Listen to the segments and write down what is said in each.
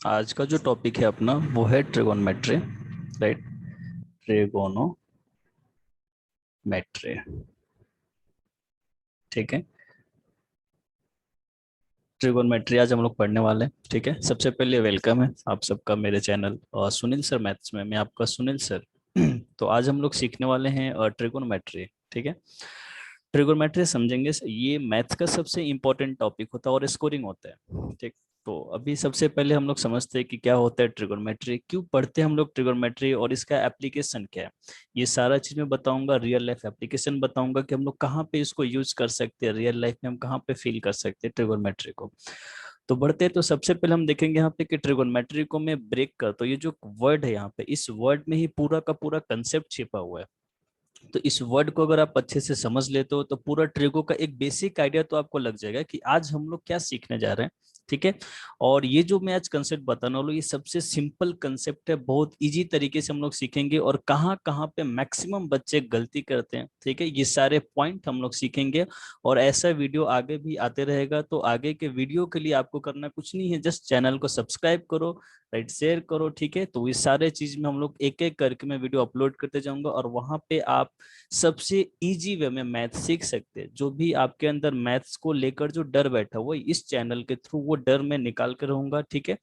आज का जो टॉपिक है अपना वो है ट्रिगोनोमेट्री। राइट। ट्रिगोनोमेट्री। ठीक है। ट्रिगोनोमेट्री आज हम लोग पढ़ने वाले हैं। ठीक है, सबसे पहले वेलकम है आप सबका मेरे चैनल और सुनील सर मैथ्स में। मैं आपका सुनील सर। तो आज हम लोग सीखने वाले हैं ट्रिगोनोमेट्री। ठीक है। ट्रिगोनोमेट्री समझेंगे, ये मैथ्स का सबसे इंपॉर्टेंट टॉपिक होता है और स्कोरिंग होता है। ठीक। तो अभी सबसे पहले हम लोग समझते हैं कि क्या होता है ट्रिगोनोमेट्री, क्यों पढ़ते हैं हम लोग ट्रिगोनोमेट्री और इसका एप्लीकेशन क्या है। ये सारा चीज मैं बताऊंगा, रियल लाइफ एप्लीकेशन बताऊंगा कि हम लोग कहाँ पे इसको यूज कर सकते हैं, रियल लाइफ में हम कहाँ पे फील कर सकते हैं ट्रिगोनोमेट्री को। तो बढ़ते हैं, तो सबसे पहले हम देखेंगे यहाँ पे कि ट्रिगोनोमेट्री को मैं ब्रेक कर, तो ये जो वर्ड है यहाँ पे, इस वर्ड में ही पूरा का पूरा कंसेप्ट छिपा हुआ है। तो इस वर्ड को अगर आप अच्छे से समझ लेते हो तो पूरा ट्रिगो का एक बेसिक आइडिया तो आपको लग जाएगा कि आज हम लोग क्या सीखने जा रहे हैं। ठीक है। और ये जो मैं आज कंसेप्ट बताने वाला हूँ, ये सबसे सिंपल कंसेप्ट है, बहुत इजी तरीके से हम लोग सीखेंगे और कहाँ कहाँ पे मैक्सिमम बच्चे गलती करते हैं। ठीक है, ये सारे पॉइंट हम लोग सीखेंगे। और ऐसा वीडियो आगे भी आते रहेगा, तो आगे के वीडियो के लिए आपको करना कुछ नहीं है, जस्ट चैनल को सब्सक्राइब करो, राइट, शेयर करो। ठीक है, तो इस सारे चीज में हम लोग एक एक करके मैं वीडियो अपलोड करते जाऊंगा और वहां पे आप सबसे इजी वे में मैथ सीख सकते हैं। जो भी आपके अंदर मैथ्स को लेकर जो डर बैठा हुआ है, इस चैनल के थ्रू वो डर मैं निकाल कर रहूंगा। ठीक है।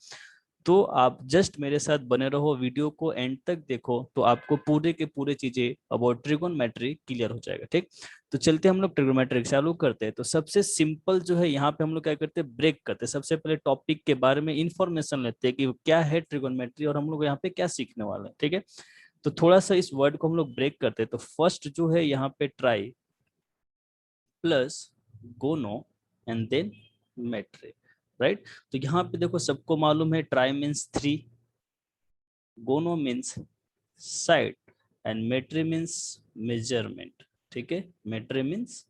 तो आप जस्ट मेरे साथ बने रहो, वीडियो को एंड तक देखो, तो आपको पूरे के पूरे चीजें अबाउट ट्रिगोनोमेट्री क्लियर हो जाएगा। ठीक। तो चलते हम लोग ट्रिगोनोमेट्री चालू करते हैं। तो सबसे सिंपल जो है यहाँ पे हम लोग क्या करते हैं, ब्रेक करते हैं। सबसे पहले टॉपिक के बारे में इंफॉर्मेशन लेते हैं कि क्या है ट्रिगोनोमेट्री और हम लोग यहाँ पे क्या सीखने वाले हैं। ठीक है। तो थोड़ा सा इस वर्ड को हम लोग ब्रेक करते हैं। तो फर्स्ट जो है यहाँ पे tri plus gono and then metry. Right. तो यहाँ पे देखो, सबको मालूम है tri means three, gono means side and metry means measurement. ठीक है, मेट्री मीन्स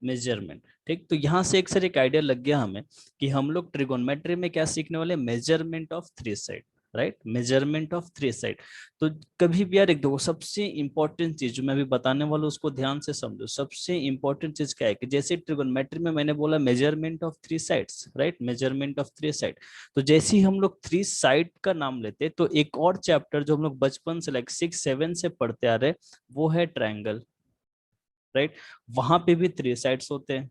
मेजरमेंट। ठीक। तो यहाँ से एक सर एक आइडिया लग गया हमें कि हम लोग ट्रिगोनोमेट्री में क्या सीखने वाले, measurement of three side. Right, measurement of three side. तो कभी भी यार एक देखो, सबसे इंपॉर्टेंट चीज जो मैं अभी बताने वाला हूँ उसको ध्यान से समझो। सबसे इंपॉर्टेंट चीज क्या है कि जैसे ट्रिगोनोमेट्री में मैंने बोला measurement of three sides, right, measurement of three side. तो जैसे ही हम लोग थ्री साइड का नाम लेते तो एक और चैप्टर जो हम लोग बचपन से लाइक 6 7 से पढ़ते आ रहे, वो है ट्रायंगल। राइट। वहां पे भी थ्री साइड्स होते हैं।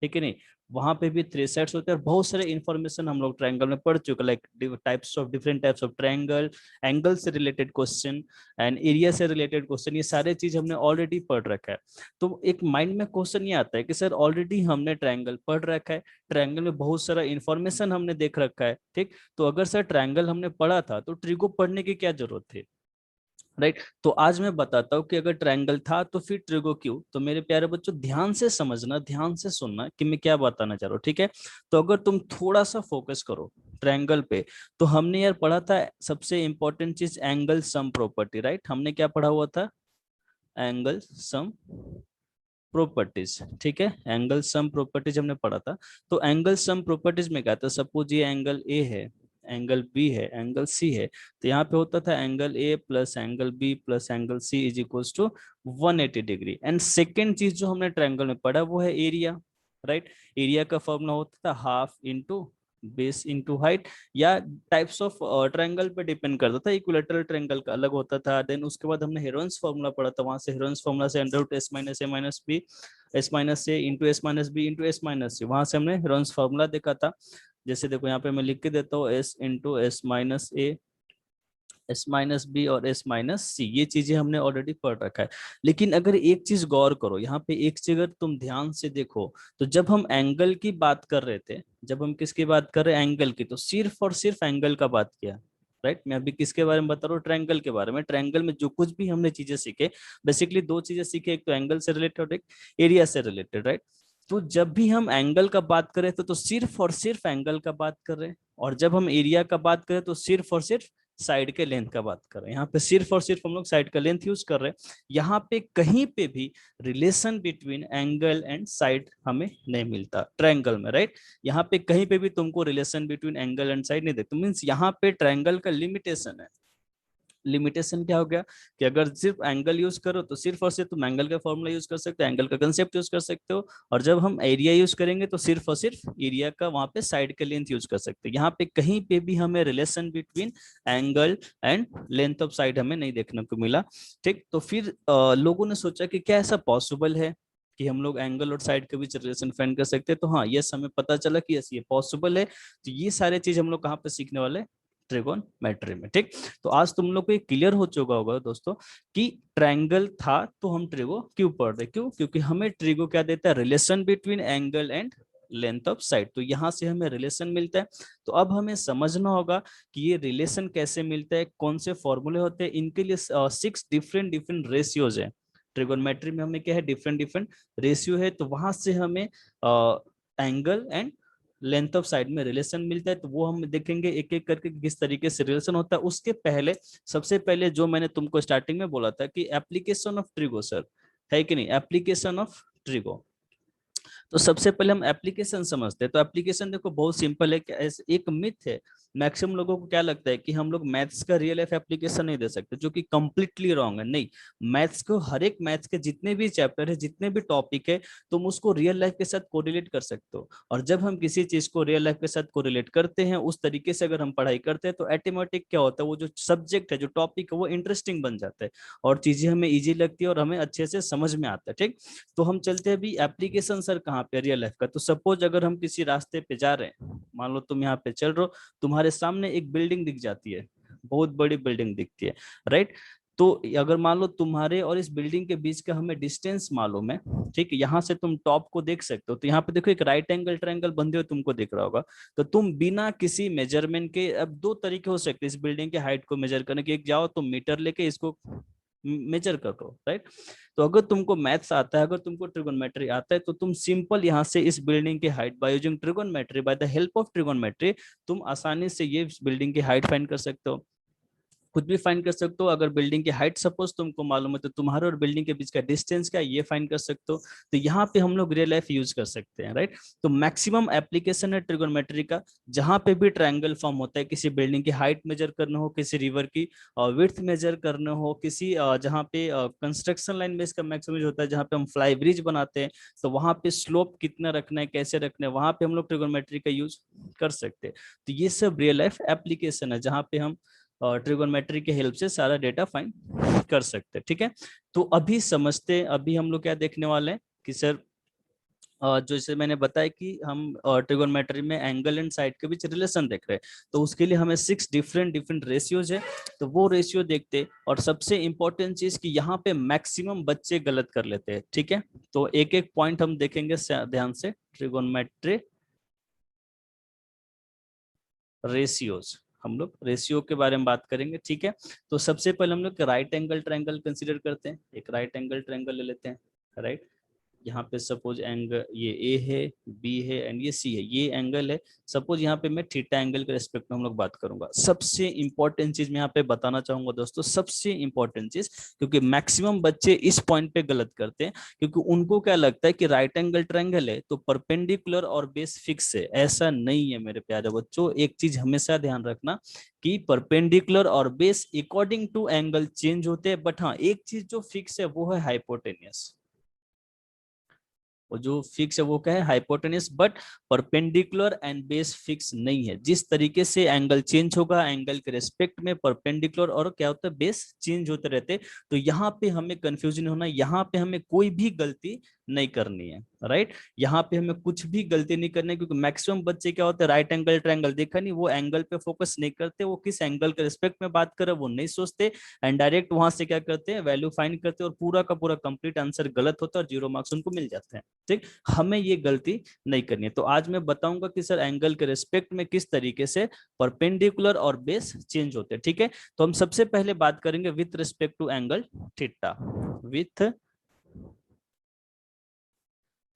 ठीक है नहीं, वहां पे भी थ्री साइड्स होते हैं और बहुत सारे इंफॉर्मेशन हम लोग ट्रायंगल में पढ़ चुके, like types of different types of triangle, angle से रिलेटेड क्वेश्चन एंड एरिया से रिलेटेड क्वेश्चन, ये सारे चीज हमने ऑलरेडी पढ़ रखा है। तो एक माइंड में क्वेश्चन ये आता है कि सर ऑलरेडी हमने ट्रायंगल पढ़ रखा है, ट्रायंगल में बहुत सारा इंफॉर्मेशन हमने देख रखा है। ठीक। तो अगर सर ट्रायंगल हमने पढ़ा था तो ट्रिगो पढ़ने की क्या जरूरत थी। राइट। तो आज मैं बताता हूँ कि अगर ट्रायंगल था तो फिर ट्रिगो क्यों। तो मेरे प्यारे बच्चों, ध्यान से समझना, ध्यान से सुनना कि मैं क्या बताना चाह रहा हूँ। ठीक है। तो अगर तुम थोड़ा सा फोकस करो ट्रायंगल पे, तो हमने यार पढ़ा था सबसे इंपॉर्टेंट चीज एंगल सम प्रॉपर्टी। राइट, हमने क्या पढ़ा हुआ था, एंगल सम प्रॉपर्टीज। ठीक है, एंगल सम प्रॉपर्टीज हमने पढ़ा था। तो एंगल सम प्रॉपर्टीज में क्या था, सपोज ये एंगल ए है, एंगल बी है, एंगल सी है। तो यहाँ पे होता था angle A plus angle B plus angle C is equals to 180 degree. And second चीज जो हमने ट्रायंगल में पढ़ा वो है एरिया। राइट। एरिया का फॉर्मूला होता था half into base into height, या टाइप्स ऑफ ट्रायंगल पे डिपेंड करता था। इक्विलेटरल ट्रायंगल का अलग होता था। देन उसके बाद हमने हेरोन्स फॉर्मूला पढ़ा था, वहां से हेरोन्स फॉर्मूला से under root s minus a minus b, s minus a into s minus b into s minus c, वहां से हमने हेरोन्स फॉर्मूला देखा था। जैसे देखो यहाँ पे मैं लिख के देता हूँ, एस इंटू एस माइनस ए, एस माइनस बी और एस माइनस सी, ये चीजें हमने ऑलरेडी पढ़ रखा है। लेकिन अगर एक चीज गौर करो यहाँ पे, एक चीज अगर तुम ध्यान से देखो, तो जब हम एंगल की बात कर रहे थे, जब हम किसकी बात कर रहे हैं, एंगल की, तो सिर्फ और सिर्फ एंगल का बात किया। राइट। मैं अभी किसके बारे में बता रहा हूँ, ट्रायंगल के बारे में। ट्रायंगल में जो कुछ भी हमने चीजें सीखे, बेसिकली दो चीजें सीखे, एक तो एंगल से रिलेटेड, एक एरिया से रिलेटेड। राइट। तो जब भी हम एंगल का बात करें तो सिर्फ और सिर्फ एंगल का बात कर रहे हैं, और जब हम एरिया का बात करें तो सिर्फ और सिर्फ साइड के लेंथ का बात कर रहे हैं। यहाँ पे सिर्फ और सिर्फ हम लोग साइड का लेंथ यूज कर रहे हैं। यहाँ पे कहीं पे भी relation between angle and side हमें नहीं मिलता ट्रायंगल में। राइट। यहाँ पे कहीं पे भी तुमको relation between angle and side नहीं देखते, मीन्स यहाँ पे ट्रायंगल का लिमिटेशन है। लिमिटेशन क्या हो गया कि अगर सिर्फ एंगल यूज करो तो सिर्फ और सिर्फ तुम एंगल का फॉर्मूला यूज कर सकते हो, एंगल का कंसेप्ट यूज कर सकते हो, और जब हम एरिया यूज करेंगे तो सिर्फ और सिर्फ एरिया का वहां पे साइड का लेंथ यूज कर सकते हैं। यहाँ पे कहीं पे भी हमें relation between angle and length of side हमें नहीं देखने को मिला। ठीक, तो फिर लोगों ने सोचा कि क्या ऐसा पॉसिबल है कि हम लोग एंगल और साइड के बीच रिलेशन फाइंड कर सकते हैं। तो हाँ, यस, हमें पता चला कि यस ये पॉसिबल है। तो ये सारे चीज हम लोग कहाँ पे सीखने वाले, ट्रिगोनोमेट्री में। ठीक, तो आज तुम लोग को ये क्लियर हो चुका होगा दोस्तों कि ट्रायंगल था तो हम ट्रिगो क्यों पढ़ रहे, क्यों, क्योंकि हमें ट्रिगो क्या देता है, relation between angle and length of side. तो यहाँ से हमें रिलेशन मिलता है। तो अब हमें समझना होगा कि ये रिलेशन कैसे मिलता है, कौन से फॉर्मूले होते हैं, इनके लिए 6 डिफरेंट डिफरेंट रेशियोज है। ट्रिगोनोमेट्री में हमें क्या है, डिफरेंट डिफरेंट रेशियो है। तो वहां से हमें angle and length of side में रिलेशन मिलता है। तो वो हम देखेंगे एक एक करके किस तरीके से रिलेशन होता है। उसके पहले सबसे पहले जो मैंने तुमको स्टार्टिंग में बोला था कि एप्लीकेशन ऑफ ट्रिगो सर, है कि नहीं, एप्लीकेशन ऑफ ट्रिगो। तो सबसे पहले हम एप्लीकेशन समझते हैं। तो एप्लीकेशन देखो बहुत सिंपल है। कि एक मिथ है, मैक्सिमम लोगों को क्या लगता है कि हम लोग मैथ्स का रियल लाइफ एप्लीकेशन नहीं दे सकते, जो कि कंप्लीटली रॉन्ग है। नहीं, मैथ्स को, हर एक मैथ्स के जितने भी चैप्टर है, जितने भी टॉपिक है, तुम उसको रियल लाइफ के साथ कोरिलेट कर सकते हो। और जब हम किसी चीज को रियल लाइफ के साथ कोरिलेट करते हैं, उस तरीके से अगर हम पढ़ाई करते हैं, तो ऑटोमेटिक क्या होता है, वो जो सब्जेक्ट है, जो टॉपिक है, वो इंटरेस्टिंग बन जाता है और चीजें हमें ईजी लगती है और हमें अच्छे से समझ में आता है। ठीक, तो हम चलते हैं अभी एप्लीकेशन सर कहाँ पे, रियल लाइफ का। तो सपोज अगर हम किसी रास्ते पे जा रहे हैं, मान लो तुम यहाँ पे चल रहे हो, तुम्हारे सामने एक बिल्डिंग दिख जाती है, बहुत बड़ी बिल्डिंग दिखती है, राइट। तो अगर मान लो तुम्हारे और इस बिल्डिंग के बीच का हमें डिस्टेंस मालूम है, ठीक है, यहाँ से तुम टॉप को देख सकते हो। तो यहाँ पे देखो एक राइट एंगल ट्रायंगल बंधे हुए तुमको दिख रहा होगा। तो तुम बिना किसी मेजरमेंट के, अब दो तरीके हो सकते हैं इस बिल्डिंग के हाइट को मेजर करने के, एक जाओ तुम मीटर लेके इसको मेजर करो, राइट। तो अगर तुमको मैथ्स आता है, अगर तुमको ट्रिगोनोमेट्री आता है, तो तुम सिंपल यहाँ से इस बिल्डिंग की height by using trigonometry, by the help of trigonometry, तुम आसानी से ये बिल्डिंग की हाइट फाइंड कर सकते हो, कुछ भी फाइंड कर सकते हो। अगर बिल्डिंग की हाइट सपोज तुमको मालूम है, तो तुम्हारे और बिल्डिंग के बीच का डिस्टेंस क्या है, ये फाइंड कर सकते हो। तो यहाँ पे हम लोग रियल लाइफ यूज कर सकते हैं, राइट। तो मैक्सिमम एप्लीकेशन है ट्रिगोनोमेट्री का, जहां पे भी ट्रायंगल फॉर्म होता है, किसी बिल्डिंग की हाइट मेजर करना हो, किसी रिवर की विड्थ मेजर करना हो, किसी जहाँ पे कंस्ट्रक्शन लाइन में इसका मैक्सिमम होता है, जहाँ पे हम फ्लाई ब्रिज बनाते हैं, तो वहां पे स्लोप कितना रखना है, कैसे रखना है, वहां पे हम लोग ट्रिगोनोमेट्री का यूज कर सकते हैं। तो ये सब रियल लाइफ एप्लीकेशन है, जहाँ पे हम ट्रिगोनोमेट्री के हेल्प से सारा डेटा फाइंड कर सकते हैं। ठीक है, तो अभी समझते हैं, अभी हम लोग क्या देखने वाले हैं कि सर जैसे मैंने बताया कि हम ट्रिगोनोमेट्री में एंगल एंड साइड के बीच रिलेशन देख रहे हैं। तो उसके लिए हमें 6 डिफरेंट डिफरेंट रेशियोज है। तो वो रेशियो देखते हैं। और सबसे इंपॉर्टेंट चीज कि यहाँ पे मैक्सिमम बच्चे गलत कर लेते हैं। ठीक है, तो एक एक पॉइंट हम देखेंगे ध्यान से। ट्रिगोनोमेट्री रेशियोज, हम लोग रेशियो के बारे में बात करेंगे। ठीक है, तो सबसे पहले हम लोग राइट एंगल ट्रायंगल कंसीडर करते हैं। एक राइट एंगल ट्रायंगल ले लेते हैं, राइट। यहाँ पे सपोज एंगल ये ए है, बी है एंड ये सी है, ये एंगल है। सपोज यहाँ पे मैं थीटा एंगल के रेस्पेक्ट में हम लोग बात करूंगा। सबसे इंपॉर्टेंट चीज मैं यहाँ पे बताना चाहूंगा दोस्तों, सबसे इंपॉर्टेंट चीज, क्योंकि मैक्सिमम बच्चे इस पॉइंट पे गलत करते हैं, क्योंकि उनको क्या लगता है कि राइट एंगल ट्रायंगल है तो परपेंडिकुलर और बेस फिक्स है। ऐसा नहीं है मेरे प्यारे बच्चों। एक चीज हमेशा ध्यान रखना कि परपेंडिकुलर और base according to angle change होते हैं, बट हाँ एक चीज जो फिक्स है वो है हाइपोटेनियस। वो जो फिक्स है वो क्या है, hypotenuse. But perpendicular and base fix नहीं है। जिस तरीके से एंगल चेंज होगा, एंगल के रेस्पेक्ट में परपेंडिकुलर और क्या होता है, बेस चेंज होते रहते। तो यहाँ पे हमें कंफ्यूजन होना, यहाँ पे हमें कोई भी गलती नहीं करनी है, राइट। यहाँ पे हमें कुछ भी गलती नहीं करनी है, क्योंकि मैक्सिमम बच्चे क्या होते हैं, राइट एंगल ट्रायंगल देखा नहीं, वो एंगल पे फोकस नहीं करते, वो किस एंगल के रिस्पेक्ट में बात कर रहे वो नहीं सोचते, एंड डायरेक्ट वहां से क्या करते हैं, वैल्यू फाइंड करते हैं, और पूरा का पूरा कंप्लीट आंसर गलत होता है और 0 मार्क्स उनको मिल जाते हैं। ठीक, हमें ये गलती नहीं करनी है। तो आज मैं बताऊंगा कि सर एंगल के रिस्पेक्ट में किस तरीके से परपेंडिकुलर और बेस चेंज होते हैं। ठीक है, तो हम सबसे पहले बात करेंगे with respect to angle theta, with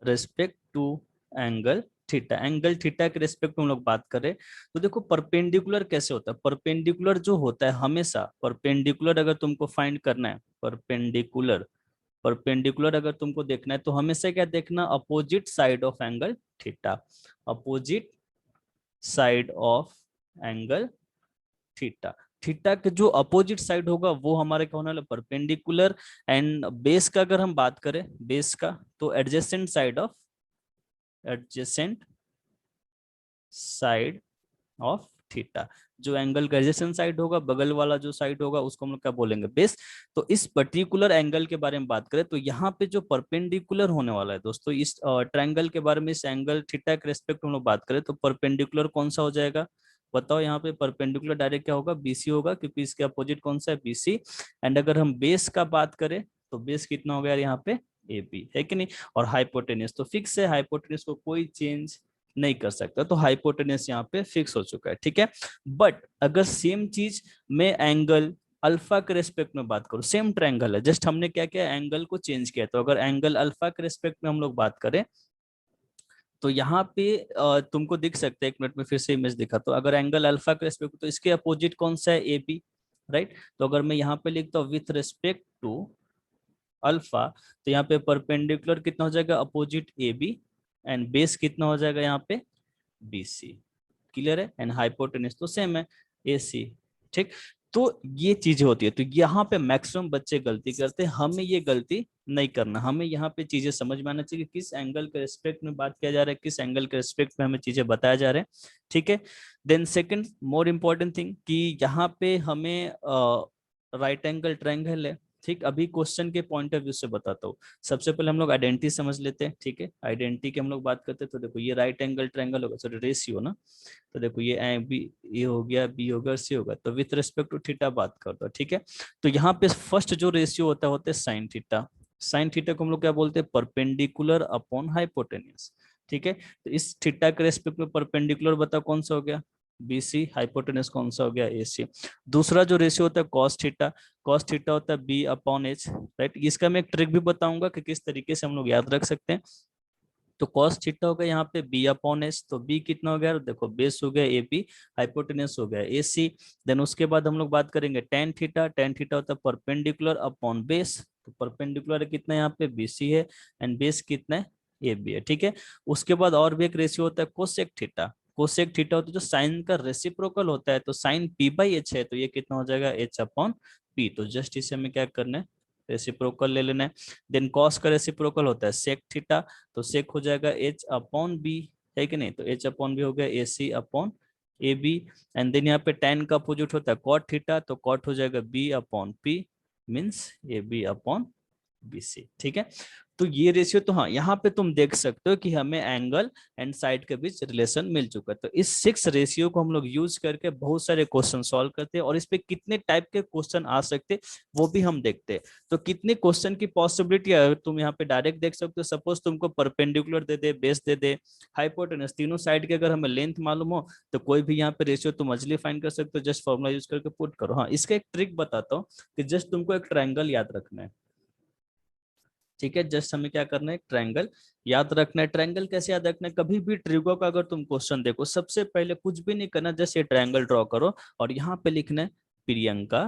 respect to angle theta. Angle theta के रिस्पेक्ट में हम लोग बात करें तो देखो परपेंडिकुलर कैसे होता है। परपेंडिकुलर जो होता है, हमेशा परपेंडिकुलर अगर तुमको फाइंड करना है, परपेंडिकुलर, परपेंडिकुलर अगर तुमको देखना है, तो हमेशा क्या देखना, opposite side of angle theta, opposite side of angle theta. Theta के जो अपोजिट साइड होगा वो हमारे क्या होने वाला, परपेंडिकुलर। एंड बेस का अगर हम बात करें, बेस का, तो adjacent side of, adjacent side of theta, जो एंगल का एडजेसेंट साइड होगा, बगल वाला जो साइड होगा उसको हम लोग क्या बोलेंगे, बेस। तो इस पर्टिकुलर एंगल के बारे में बात करें तो यहाँ पे जो परपेंडिकुलर होने वाला है दोस्तों, इस ट्रायंगल के बारे में, इस एंगल थीटा के रेस्पेक्ट हम लोग बात करें तो परपेंडिकुलर कौन सा हो जाएगा, बताओ। यहाँ पे परपेंडिकुलर डायरेक्ट क्या होगा, बीसी होगा, क्योंकि इसके अपोजिट कौन सा है, बीसी। एंड अगर हम बेस का बात करें तो बेस कितना हो गया यहाँ पे, ए बी, है कि नहीं। और हाइपोटेन्यूज तो फिक्स है, हाइपोटेन्यूज को कोई चेंज नहीं कर सकता, तो हाइपोटेन्यूज यहाँ पे फिक्स हो चुका है, ठीक है। बट अगर सेम चीज में एंगल अल्फा के रेस्पेक्ट में बात करूं, सेम ट्रायंगल है, जस्ट हमने क्या किया, एंगल को चेंज किया, तो अगर एंगल अल्फा के रेस्पेक्ट में हम लोग बात करें तो यहाँ पे तुमको दिख सकता है, एक मिनट में फिर से इमेज दिखा, तो अगर एंगल अल्फा के रेस्पेक्ट तो इसके अपोजिट कौन सा है, ए बी, राइट। तो अगर मैं यहाँ पे लिखता हूँ विथ रेस्पेक्ट टू अल्फा, तो यहाँ पे परपेंडिकुलर कितना हो जाएगा, opposite A B, and base कितना हो जाएगा यहाँ पे, बी सी। क्लियर है। एंड हाइपोटेन्यूज तो सेम है, ए सी, ठीक। तो ये चीजें होती है, तो यहाँ पे मैक्सिमम बच्चे गलती करते हैं, हमें ये गलती नहीं करना, हमें यहाँ पे चीजें समझ में आना चाहिए कि किस एंगल के रिस्पेक्ट में बात किया जा रहा है, किस एंगल के रिस्पेक्ट में हमें चीजें बताया जा रहे हैं, ठीक है। Then second more important thing कि यहाँ पे हमें राइट एंगल ट्रायंगल है, ठीक। अभी क्वेश्चन के पॉइंट ऑफ व्यू से बताता हूँ। सबसे पहले हम लोग आइडेंटिटी समझ लेते हैं, ठीक है। आइडेंटिटी की हम लोग बात करते हैं, तो देखो ये राइट एंगल ट्रायंगल होगा, सॉरी रेशियो ना, तो देखो ये बी, ये हो गया, बी होगा, सी होगा, तो विथ रिस्पेक्ट टू थीटा बात करता है, ठीक है। तो यहाँ पे फर्स्ट जो रेशियो होता है साइन थीटा। साइन थीटा को हम लोग क्या बोलते हैं, परपेंडिकुलर अपॉन हाइपोटेन्यूज, ठीक है। तो इस थीटा के रेस्पेक्ट में परपेंडिकुलर बताओ कौन सा हो गया, बी सी, हाइपोटेन्यूज कौन सा हो गया, ए सी। दूसरा जो रेशियो होता है कॉस थीटा, कॉस थीटा होता है बी अपॉन एच, राइट। इसका मैं एक ट्रिक भी बताऊंगा कि किस तरीके से हम लोग याद रख सकते हैं। तो कॉस थीटा हो गया यहाँ पे बी अपॉन एच, तो बी कितना हो गया, देखो बेस हो गया ए बी, हाइपोटेन्यूज हो गया ए सी। देन उसके बाद हम लोग बात करेंगे टेन थीटा, टेन थीटा होता है परपेंडिकुलर अपॉन बेस, तो परपेंडिकुलर कितना यहाँ पे बी सी है, एंड बेस कितना है, ए बी है, ठीक है। उसके बाद और भी एक रेशियो होता है कोसेक थीटा, कोसेक थीटा होता है जो साइन का रेसिप्रोकल होता है, तो साइन पी बाई एच है, तो ये कितना हो जाएगा, एच अपॉन पी, तो जस्ट इसे हमें क्या करना है, रेसिप्रोकल ले लेना है। देन कॉस का रेसिप्रोकल होता है सेक थीटा, तो सेक हो जाएगा एच अपॉन बी, है कि नहीं, तो एच अपॉन बी हो गया A C upon A B. And then यहाँ पे टेन का अपोजिट होता है कॉट थीटा, तो कॉट हो जाएगा B upon P, means A B upon B C, ठीक है। तो ये रेशियो, तो हाँ यहाँ पे तुम देख सकते हो कि हमें एंगल एंड साइड के बीच रिलेशन मिल चुका है। तो इस 6 रेशियो को हम लोग यूज करके बहुत सारे क्वेश्चन सॉल्व करते हैं, और इस पे कितने टाइप के क्वेश्चन आ सकते हैं वो भी हम देखते हैं। तो कितने क्वेश्चन की पॉसिबिलिटी है तुम यहाँ पे डायरेक्ट देख सकते हो, सपोज तुमको परपेंडिकुलर दे दे, बेस दे दे, हाइपोटेनस, तीनों साइड के अगर हमें लेंथ मालूम हो तो कोई भी यहाँ पे रेशियो तुम इजीली फाइंड कर सकते हो, जस्ट फॉर्मुला यूज करके पुट करो। हाँ, इसका एक ट्रिक बताता हूँ कि जस्ट तुमको एक ट्रायंगल याद रखना है, ठीक है। जस्ट हमें क्या करना है, ट्रायंगल याद रखना है। ट्रायंगल कैसे याद रखना है, कभी भी ट्रिगो का अगर तुम क्वेश्चन देखो, सबसे पहले कुछ भी नहीं करना, जस्ट ये ट्रायंगल ड्रॉ करो और यहाँ पे लिखना है प्रियंका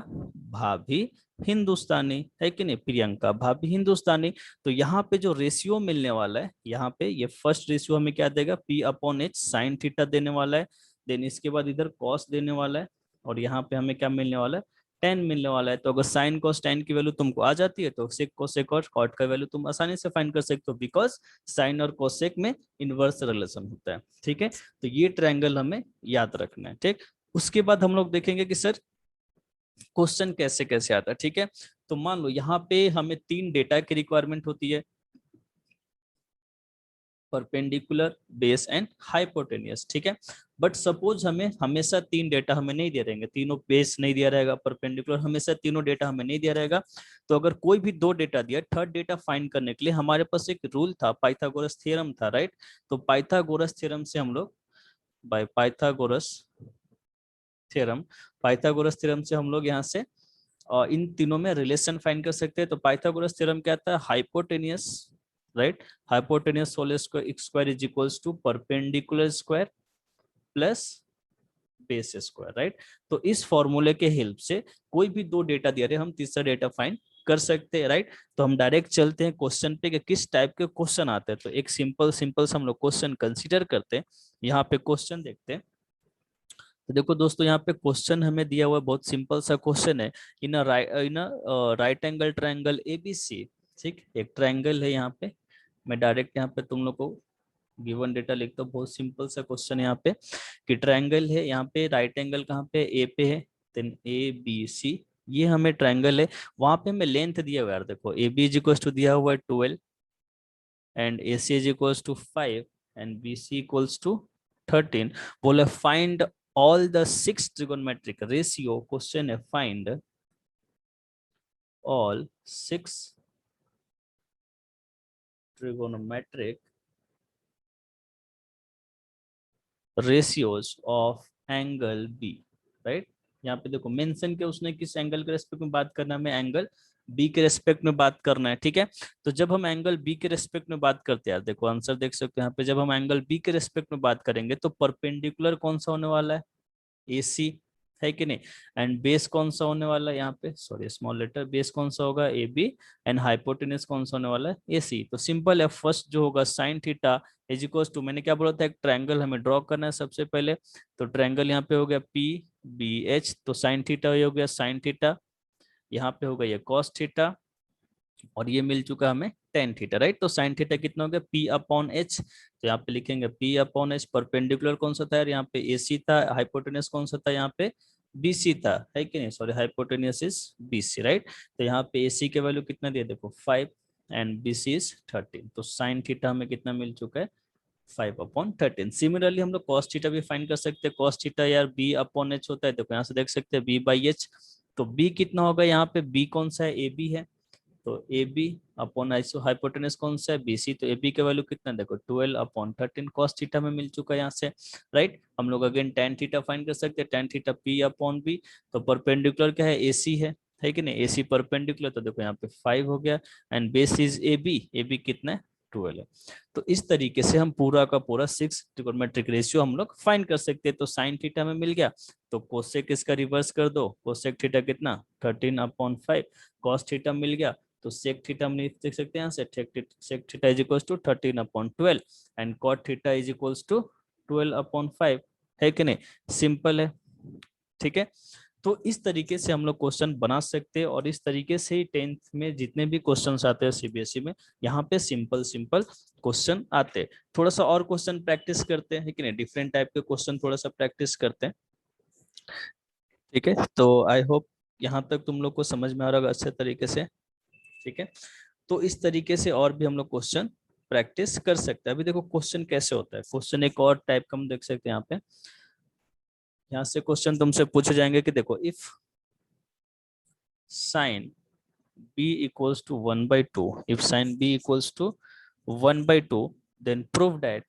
भाभी हिंदुस्तानी, है कि नहीं, प्रियंका भाभी हिंदुस्तानी। तो यहाँ पे जो रेशियो मिलने वाला है, यहाँ पे ये फर्स्ट रेशियो हमें क्या देगा, P upon h sine theta देने वाला है। देन इसके बाद इधर कॉस देने वाला है, और यहाँ पे हमें क्या मिलने वाला है, टेन मिलने वाला है। तो अगर साइन कोस टेन की वैल्यू तुमको आ जाती है तो सेक कोसेक और कॉट का वैल्यू तुम आसानी से फाइंड कर सकते हो, बिकॉज साइन और कोसेक में इनवर्स रिलेशन होता है, ठीक है। तो ये ट्रायंगल हमें याद रखना है, ठीक। उसके बाद हम लोग देखेंगे कि सर क्वेश्चन कैसे कैसे आता है, ठीक है। तो मान लो यहाँ पे हमें 3 डेटा की रिक्वायरमेंट होती है, परपेंडिकुलर, बेस एंड हाइपोटेनियस, ठीक है। बट सपोज हमें हमेशा 3 डेटा हमें नहीं दिया रहेंगे, तीनों बेस नहीं दिया रहेगा, परपेंडिकुलर हमेशा तीनों डेटा हमें नहीं दिया रहेगा। तो अगर कोई भी 2 डेटा दिया, थर्ड डेटा फाइंड करने के लिए हमारे पास एक रूल था, पाइथागोरस थ्योरम था, राइट। तो पाइथागोरस थ्योरम से हम लोग, बाय थ्योरम पाइथागोरस थ्योरम से हम लोग यहाँ से इन तीनों में रिलेशन फाइंड कर सकते हैं। तो पाइथागोरस थ्योरम क्या आता है, hypotenuse, right, hypotenuse whole square is equals to perpendicular square plus base square, right. तो इस फॉर्मूले के हेल्प से कोई भी 2 डेटा दिया रहे, हम तीसरा डेटा फाइंड कर सकते हैं, राइट। तो हम डायरेक्ट चलते हैं क्वेश्चन पे कि किस टाइप के क्वेश्चन आते हैं। तो एक सिंपल सिंपल से हम लोग क्वेश्चन कंसीडर करते हैं, यहाँ पे क्वेश्चन देखते हैं। तो देखो दोस्तों, यहाँ पे क्वेश्चन हमें दिया हुआ है, बहुत सिंपल सा क्वेश्चन है। In right angle triangle ABC, ठीक, एक ट्रायंगल है यहाँ पे। मैं डायरेक्ट यहाँ पे तुम लोग को गिवन डेटा लिखता हूँ। बहुत सिंपल सा क्वेश्चन है यहाँ पे कि ट्रायंगल है, यहाँ पे राइट एंगल कहाँ पे ए पे है, देन ए बी सी, ये हमें ट्रायंगल है। वहां पे हमें लेंथ दिया हुआ है यार, देखो A B is equal to दिया हुआ है 12 and A C is equals to 5 and B C equals to 13। बोले find all the 6 trigonometric ratio, question है find all 6 trigonometric ratios of angle B, right. यहाँ पे देखो मेंशन किया उसने किस एंगल के रेस्पेक्ट में बात करना है, हमें एंगल बी के रेस्पेक्ट में बात करना है, ठीक है। तो जब हम एंगल बी के रेस्पेक्ट में बात करते हैं यार, देखो आंसर देख सकते हो यहाँ पे, जब हम एंगल बी के रेस्पेक्ट में बात करेंगे तो परपेंडिकुलर कौन सा होने वाला है, AC, है कि नहीं। एंड बेस कौन सा होने वाला है यहाँ पे, सॉरी स्मॉल लेटर, बेस कौन सा होगा AB, एंड हाइपोटेनस कौन सा होने वाला है AC। तो सिंपल है, फर्स्ट जो होगा sine theta is equal to, मैंने क्या बोला था, एक ट्रायंगल हमें ड्रॉ करना है सबसे पहले। तो ट्रायंगल यहाँ पे हो गया PBH, तो साइन थीटा हो गया साइन थीटा, यहाँ पे होगा ये कॉस थीटा, और ये मिल चुका हमें टेन थीटा, राइट। तो साइन थीटा कितना हो गया P/H, तो यहाँ पे लिखेंगे P/H। परपेंडिकुलर कौन सा था यार, यहाँ पे AC था, हाइपोटेनस कौन सा था यहाँ पे BC था, है कि नहीं, sorry hypotenuse is BC, right. तो यहाँ पे AC के वैल्यू कितना दिया, देखो 5 एंड BC इज 13, तो साइन थीटा हमें कितना मिल चुका है 5/13। सिमिलरली हम लोग कॉस थीटा भी फाइंड कर सकते हैं। कॉस थीटा यार B/H होता है, देखो यहाँ से देख सकते हैं B/H, तो B कितना होगा यहाँ पे, B कौन सा है, AB है, तो ए बी अपॉन आइसो हाइपोटेनस कौन सा है BC, तो AB के वैल्यू कितना, देखो 12/13 कॉस थीटा में मिल चुका है यहाँ से, राइट। हम लोग अगेन टेन थीटा फाइंड कर सकते हैं, टेन थीटा P/B, तो परपेंडिकुलर क्या है, AC है कि नहीं, AC परपेंडिकुलर, तो देखो यहाँ पे 5 हो गया, एंड बेस इज AB कितना है 12 है। तो इस तरीके से हम पूरा का पूरा 6 ट्रिगोनोमेट्रिक रेशियो हम लोग फाइंड कर सकते हैं। तो साइन थीटा में मिल गया, तो कोसेक इसका रिवर्स कर दो, कोसेक थीटा कितना 13/5, कॉस थीटा मिल गया, तो सेक थीटा हम देख सकते हैं यहाँ से, sec theta is equals to 13/12 and cot theta is equals to 12/5, है कि नहीं, सिंपल है, ठीक है। तो इस तरीके से हम लोग क्वेश्चन बना सकते हैं, और इस तरीके से ही टेंथ में जितने भी क्वेश्चन आते हैं CBSE में, यहाँ पे सिंपल सिंपल क्वेश्चन आते हैं। थोड़ा सा और क्वेश्चन प्रैक्टिस करते हैं, कि नहीं, डिफरेंट टाइप के क्वेश्चन थोड़ा सा प्रैक्टिस करते हैं, ठीक है। तो आई होप यहाँ तक तुम लोग को समझ में आ रहा होगा अच्छे तरीके से, ठीक है। तो इस तरीके से और भी हम लोग क्वेश्चन प्रैक्टिस कर सकते हैं। अभी देखो क्वेश्चन कैसे होता है, क्वेश्चन एक और टाइप का हम देख सकते हैं यहाँ पे। यहाँ से क्वेश्चन तुमसे पूछे जाएंगे कि देखो, if sine b equals to 1/2, if sin b equals to 1/2, then prove that